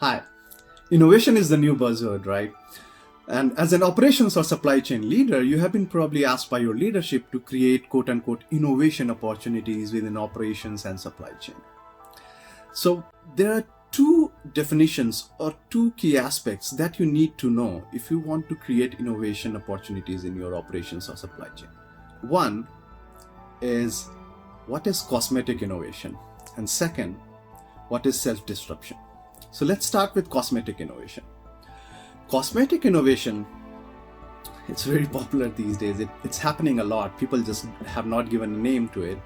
Hi, innovation is the new buzzword, right? And as an operations or supply chain leader, you have been probably asked by your leadership to create quote unquote innovation opportunities within operations and supply chain. So there are two definitions or two key aspects that you need to know if you want to create innovation opportunities in your operations or supply chain. One is what is cosmetic innovation? And second, what is self disruption? So let's start with cosmetic innovation. Cosmetic innovation, it's very popular these days. It's happening a lot. People just have not given a name to it.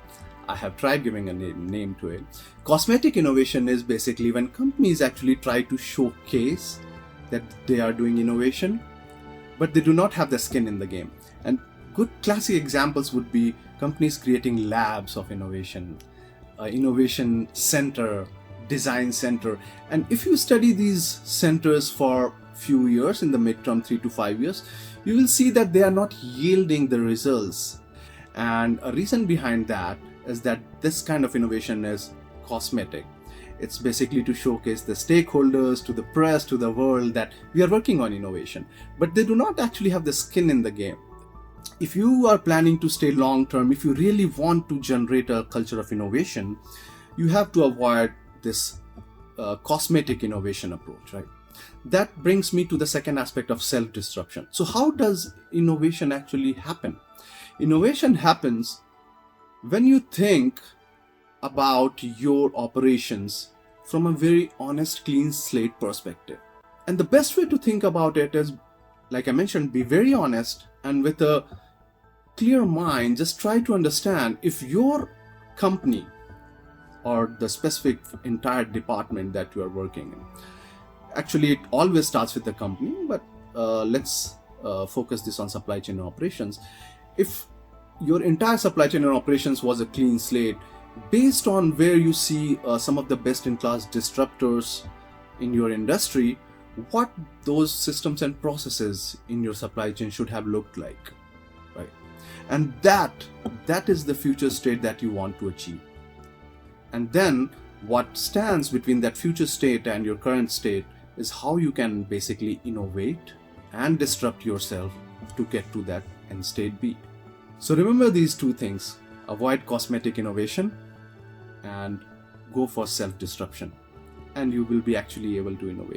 I have tried giving a name to it. Cosmetic innovation is basically when companies actually try to showcase that they are doing innovation, but they do not have the skin in the game. And good classic examples would be companies creating labs of innovation, innovation center, design center. And if you study these centers for few years, in the midterm 3 to 5 years, you will see that they are not yielding the results. And a reason behind that is that this kind of innovation is cosmetic. It's basically to showcase the stakeholders, to the press, to the world that we are working on innovation, but they do not actually have the skin in the game. If you are planning to stay long term, if you really want to generate a culture of innovation, you have to avoid this cosmetic innovation approach, right? That brings me to the second aspect of self-disruption. So how does innovation actually happen? Innovation happens when you think about your operations from a very honest, clean slate perspective. And the best way to think about it is, like I mentioned, be very honest and with a clear mind, just try to understand if your company or the specific entire department that you are working in. Actually, it always starts with the company, but let's focus this on supply chain and operations. If your entire supply chain and operations was a clean slate, based on where you see some of the best-in-class disruptors in your industry, what those systems and processes in your supply chain should have looked like, right? And that is the future state that you want to achieve. And then what stands between that future state and your current state is how you can basically innovate and disrupt yourself to get to that end state B. So remember these two things: avoid cosmetic innovation and go for self-disruption, and you will be actually able to innovate.